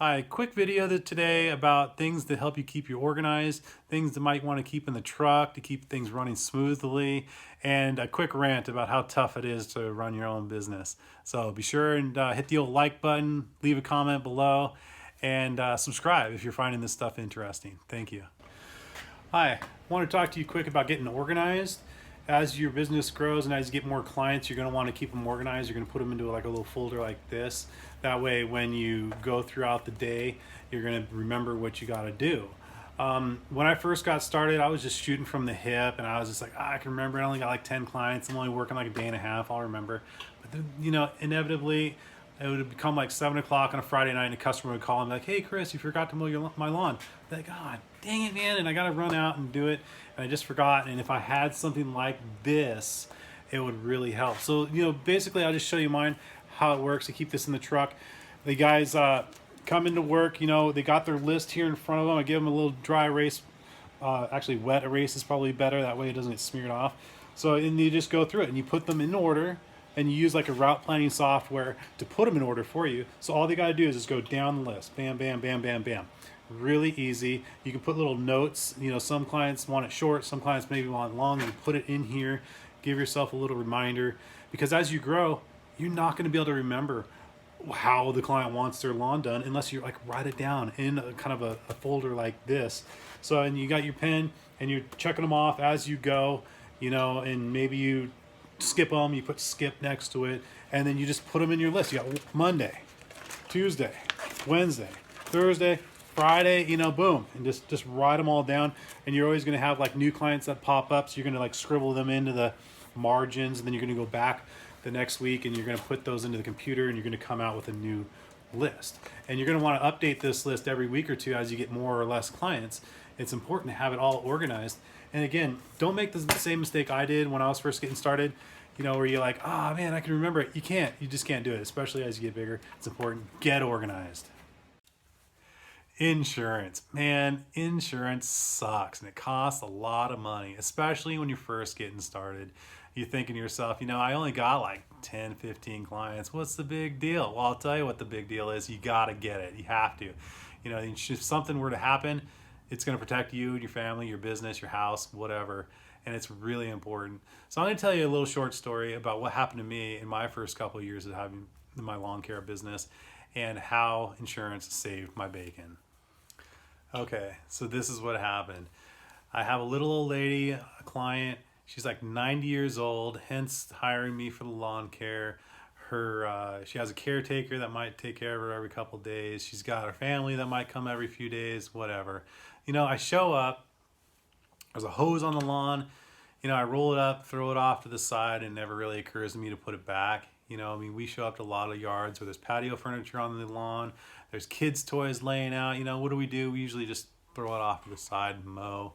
Hi, quick video today about things that help you keep you organized, things that might want to keep in the truck to keep things running smoothly, and a quick rant about how tough it is to run your own business. So be sure and hit the old like button, leave a comment below, and subscribe if you're finding this stuff interesting. Thank you. Hi, I want to talk to you quick about getting organized. As your business grows and as you get more clients, you're going to want to keep them organized. You're going to put them into like a little folder like this. That way, when you go throughout the day, you're going to remember what you got to do. When I first got started, I was just shooting from the hip, and I was just like, I can remember I only got like 10 clients. I'm only working like a day and a half. I'll remember. But then, inevitably, it would become like 7 o'clock on a Friday night, and a customer would call and be like, "Hey, Chris, you forgot to mow my lawn." I'm like, God, dang it, man! And I got to run out and do it, and I just forgot. And if I had something like this, it would really help. So, basically, I'll just show you mine, how it works. I keep this in the truck. The guys come into work. They got their list here in front of them. I give them a little dry erase. Actually, wet erase is probably better. That way, it doesn't get smeared off. So, and you just go through it, and you put them in order, and you use like a route planning software to put them in order for you. So all they got to do is just go down the list. Bam, bam, bam, bam, bam. Really easy. You can put little notes. Some clients want it short, some clients maybe want it long. You put it in here. Give yourself a little reminder, because as you grow, you're not going to be able to remember how the client wants their lawn done unless you like write it down in a kind of a folder like this. So, and you got your pen and you're checking them off as you go, and maybe you skip them, you put skip next to it, and then you just put them in your list. You got Monday, Tuesday, Wednesday, Thursday, Friday, boom, and just write them all down. And you're always going to have like new clients that pop up, so you're going to like scribble them into the margins, and then you're going to go back the next week and you're going to put those into the computer, and you're going to come out with a new list. And you're going to want to update this list every week or two as you get more or less clients. It's important to have it all organized. And again, don't make the same mistake I did when I was first getting started, where you're like, oh man, I can remember it. You just can't do it, especially as you get bigger. It's important. Get organized. Insurance. Man, insurance sucks, and it costs a lot of money, especially when you're first getting started. You're thinking to yourself, I only got like 10, 15 clients. What's the big deal? Well, I'll tell you what the big deal is. You got to get it. You have to. If something were to happen, it's going to protect you, your family, your business, your house, whatever. And it's really important. So I'm going to tell you a little short story about what happened to me in my first couple of years of having my lawn care business and how insurance saved my bacon. Okay, so this is what happened. I have a little old lady, a client. She's like 90 years old, hence hiring me for the lawn care. She has a caretaker that might take care of her every couple of days. She's got her family that might come every few days, whatever. I show up, there's a hose on the lawn, I roll it up, throw it off to the side, and it never really occurs to me to put it back. We show up to a lot of yards where there's patio furniture on the lawn, there's kids' toys laying out. What do? We usually just throw it off to the side and mow.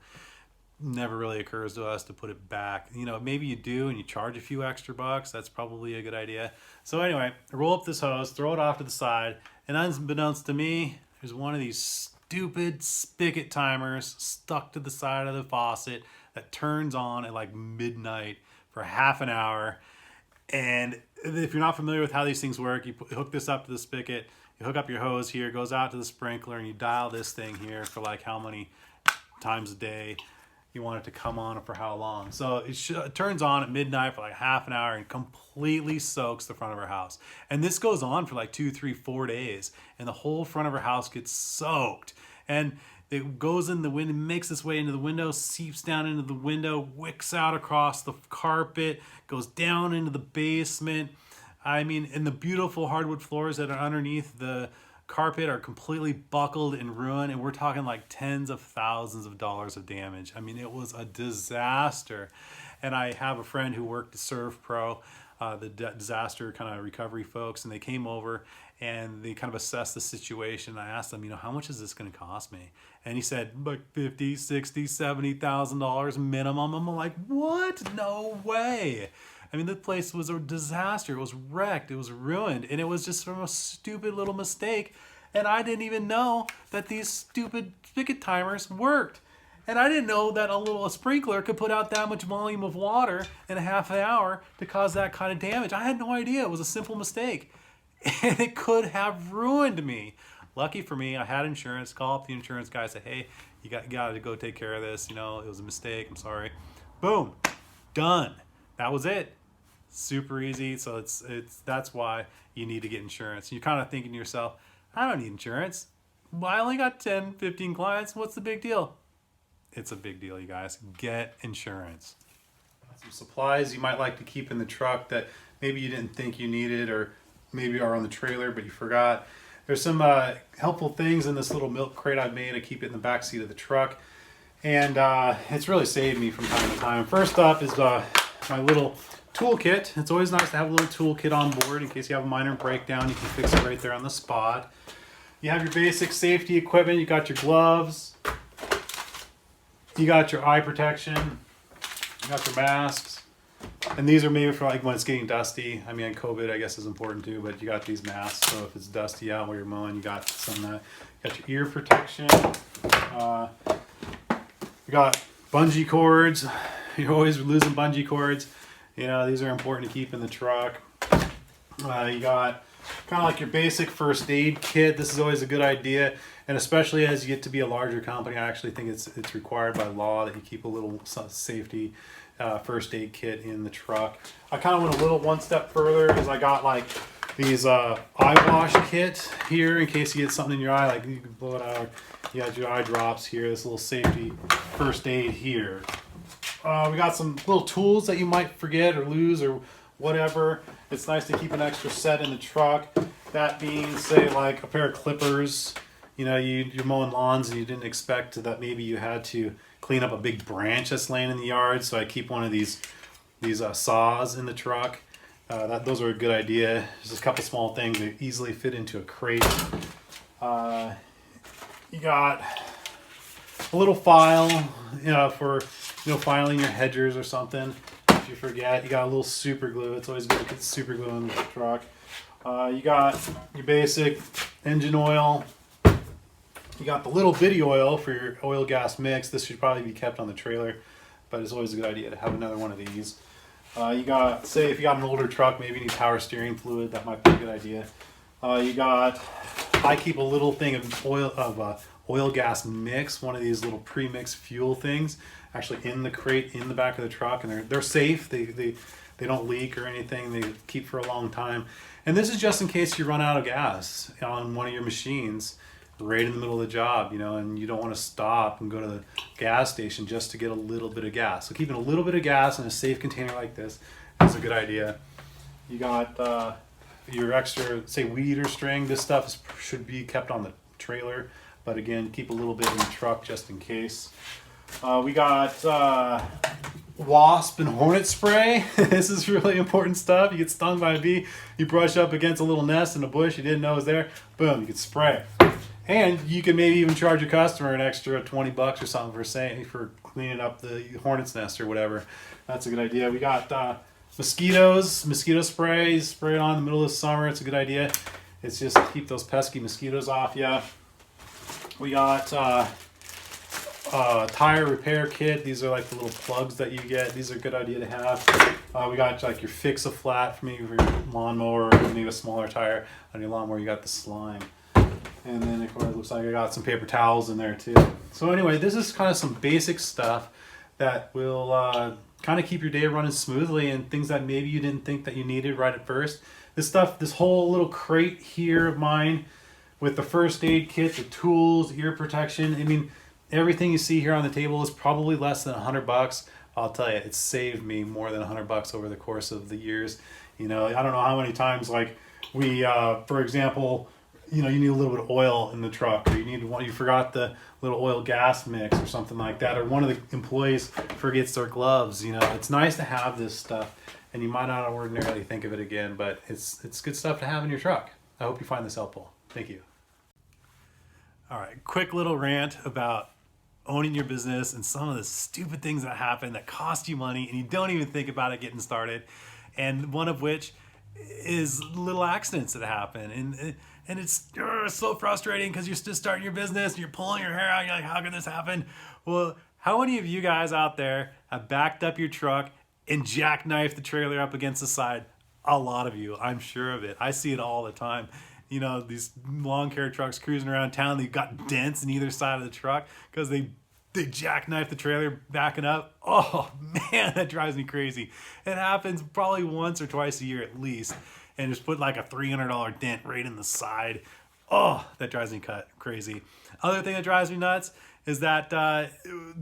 Never really occurs to us to put it back. Maybe you do and you charge a few extra bucks. That's probably a good idea. So anyway, I roll up this hose, throw it off to the side, and unbeknownst to me, there's one of these stupid spigot timers stuck to the side of the faucet that turns on at like midnight for half an hour. And if you're not familiar with how these things work, you hook this up to the spigot, you hook up your hose here, it goes out to the sprinkler, and you dial this thing here for like how many times a day you want it to come on for how long. So it turns on at midnight for like half an hour and completely soaks the front of her house. And this goes on for like 2, 3, 4 days, and the whole front of her house gets soaked. And it goes in the window, makes its way into the window, seeps down into the window, wicks out across the carpet, goes down into the basement. And the beautiful hardwood floors that are underneath the carpet are completely buckled and ruined, and we're talking like tens of thousands of dollars of damage. It was a disaster. And I have a friend who worked at Serve Pro, the disaster kind of recovery folks, and they came over and they kind of assessed the situation. I asked them, how much is this going to cost me? And he said like $50,000, $60,000, $70,000 minimum. I'm like, what? No way. The place was a disaster. It was wrecked. It was ruined. And it was just from a stupid little mistake. And I didn't even know that these stupid spigot timers worked. And I didn't know that a sprinkler could put out that much volume of water in a half an hour to cause that kind of damage. I had no idea. It was a simple mistake. And it could have ruined me. Lucky for me, I had insurance. Call up the insurance guy, say, hey, you got to go take care of this. You know, it was a mistake. I'm sorry. Boom, done. That was it. Super easy. So that's why you need to get insurance. You're kind of thinking to yourself, I don't need insurance. Well, I only got 10, 15 clients. What's the big deal? It's a big deal, you guys. Get insurance. Some supplies you might like to keep in the truck that maybe you didn't think you needed, or maybe are on the trailer but you forgot. There's some helpful things in this little milk crate I've made. I keep it in the back seat of the truck, and it's really saved me from time to time. First up is my little toolkit. It's always nice to have a little toolkit on board in case you have a minor breakdown. You can fix it right there on the spot. You have your basic safety equipment. You got your gloves. You got your eye protection. You got your masks. And these are maybe for like when it's getting dusty. I mean, COVID, I guess, is important too, but you got these masks. So if it's dusty out while you're mowing, you got some of that. You got your ear protection. You got bungee cords. You're always losing bungee cords. You know, these are important to keep in the truck. You got kind of like your basic first aid kit. This is always a good idea, and especially as you get to be a larger company, I actually think it's required by law that you keep a little safety first aid kit in the truck. I kind of went a little one step further because I got like these eye wash kit here in case you get something in your eye, like you can blow it out. You got your eye drops here, this little safety first aid here. We got some little tools that you might forget or lose or whatever. It's nice to keep an extra set in the truck. That being, say, like a pair of clippers. You know, you're mowing lawns and you didn't expect that maybe you had to clean up a big branch that's laying in the yard. So I keep one of these saws in the truck. Those are a good idea. Just a couple small things that easily fit into a crate. You got a little file, you know, for filing your hedgers or something. If you forget, you got a little super glue. It's always good to get super glue in the truck. You got your basic engine oil. You got the little bitty oil for your oil gas mix. This should probably be kept on the trailer, but it's always a good idea to have another one of these. You got, say, if you got an older truck, maybe you need power steering fluid. That might be a good idea. I keep a little thing of oil gas mix, one of these little pre-mixed fuel things, actually in the crate in the back of the truck, and they're safe. They don't leak or anything. They keep for a long time. And this is just in case you run out of gas on one of your machines right in the middle of the job, you know, and you don't want to stop and go to the gas station just to get a little bit of gas. So keeping a little bit of gas in a safe container like this is a good idea. You got your extra, say, weed eater string. This stuff should be kept on the trailer, but again, keep a little bit in the truck just in case. We got wasp and hornet spray. This is really important stuff. You get stung by a bee, you brush up against a little nest in a bush you didn't know was there, boom, you can spray. And you can maybe even charge your customer an extra $20 or something for cleaning up the hornet's nest or whatever. That's a good idea. We got mosquito spray. Spray it on in the middle of the summer. It's a good idea. It's just to keep those pesky mosquitoes off you. We got tire repair kit. These are like the little plugs that you get. These are a good idea to have. We got like your Fix-A-Flat for maybe for your lawnmower, or maybe a smaller tire on your lawnmower. You got the slime. And then of course it looks like I got some paper towels in there too. So anyway, this is kind of some basic stuff that will kind of keep your day running smoothly, and things that maybe you didn't think that you needed right at first. This whole little crate here of mine with the first aid kit, the tools, ear protection. I mean, everything you see here on the table is probably less than $100. I'll tell you, it's saved me more than $100 over the course of the years. You know, I don't know how many times, like we, for example, you know, you need a little bit of oil in the truck, or you forgot the little oil gas mix or something like that, or one of the employees forgets their gloves. You know, it's nice to have this stuff, and you might not ordinarily think of it again, but it's good stuff to have in your truck. I hope you find this helpful. Thank you. All right, quick little rant about owning your business and some of the stupid things that happen that cost you money and you don't even think about it getting started, and one of which is little accidents that happen, and it's so frustrating because you're just starting your business and you're pulling your hair out. You're like, how could this happen? Well, how many of you guys out there have backed up your truck and jackknifed the trailer up against the side? A lot of you, I'm sure of it. I see it all the time. you know, these lawn care trucks cruising around town. They've got dents in either side of the truck because they jackknife the trailer backing up. Oh man, that drives me crazy. It happens probably once or twice a year at least, and just put like a $300 dent right in the side. Oh, that drives me crazy. Other thing that drives me nuts is that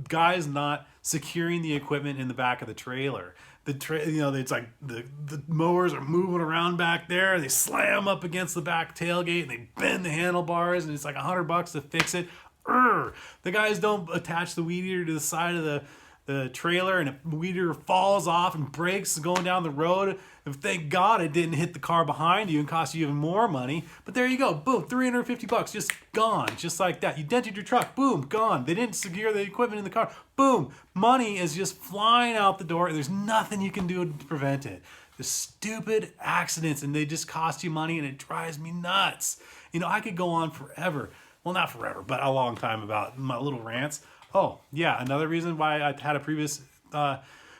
guys not securing the equipment in the back of the trailer. You know, it's like the mowers are moving around back there. They slam up against the back tailgate and they bend the handlebars, and it's like $100 to fix it. The guys don't attach the weed eater to the side of the trailer, and if the weed eater falls off and breaks going down the road, if thank God it didn't hit the car behind you and cost you even more money. But there you go, boom, $350 just gone, just like that. You dented your truck, boom, gone. They didn't secure the equipment in the car, boom, money is just flying out the door. There's nothing you can do to prevent it. The stupid accidents, and they just cost you money, and it drives me nuts. You know, I could go on forever. Well, not forever, but a long time about my little rants. Oh, yeah, another reason why I had a previous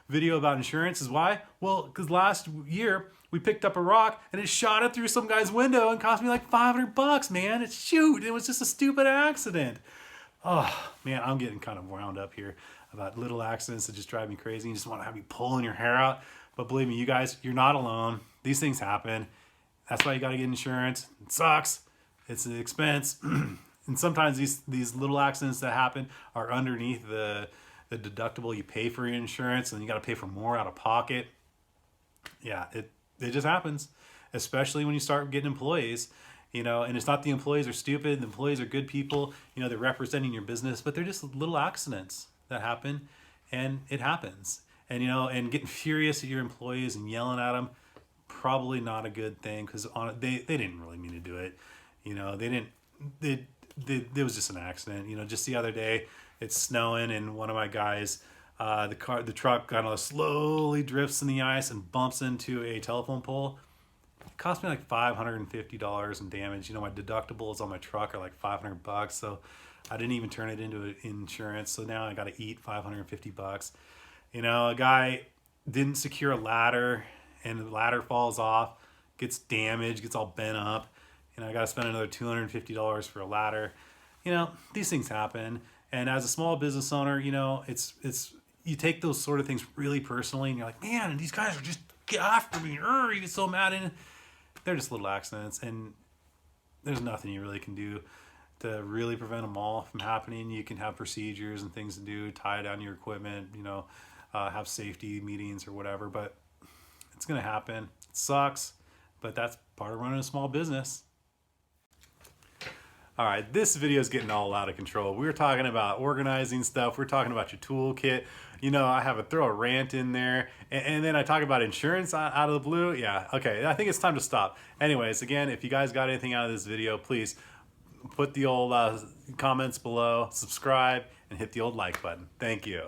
video about insurance is why? Well, because last year we picked up a rock and it shot it through some guy's window and cost me like $500, man. It was just a stupid accident. Oh, man, I'm getting kind of wound up here about little accidents that just drive me crazy. You just want to have you pulling your hair out. But believe me, you guys, you're not alone. These things happen. That's why you got to get insurance. It sucks. It's an expense. And sometimes these little accidents that happen are underneath the deductible you pay for your insurance, and you got to pay for more out of pocket. Yeah, it just happens, especially when you start getting employees, you know, and it's not the employees are stupid. The employees are good people. You know, they're representing your business, but they're just little accidents that happen, and it happens. And, you know, and getting furious at your employees and yelling at them, probably not a good thing, because they didn't really mean to do it. You know, it was just an accident. You know, just the other day, it's snowing, and one of my guys, the truck kind of slowly drifts in the ice and bumps into a telephone pole. It cost me like $550 in damage. You know, my deductibles on my truck are like $500, so I didn't even turn it into insurance. So now I got to eat $550. You know, a guy didn't secure a ladder, and the ladder falls off, gets damaged, gets all bent up. And I got to spend another $250 for a ladder. You know, these things happen. And as a small business owner, you know, it's you take those sort of things really personally, and you're like, man, these guys are just after me. You get so mad, and they're just little accidents, and there's nothing you really can do to really prevent them all from happening. You can have procedures and things to do, tie down your equipment, you know, have safety meetings or whatever, but it's going to happen. It sucks, but that's part of running a small business. All right, this video is getting all out of control. We were talking about organizing stuff. We're talking about your toolkit. You know, I have throw a rant in there, and then I talk about insurance out of the blue. Yeah, okay, I think it's time to stop. Anyways, again, if you guys got anything out of this video, please put the old comments below, subscribe, and hit the old like button. Thank you.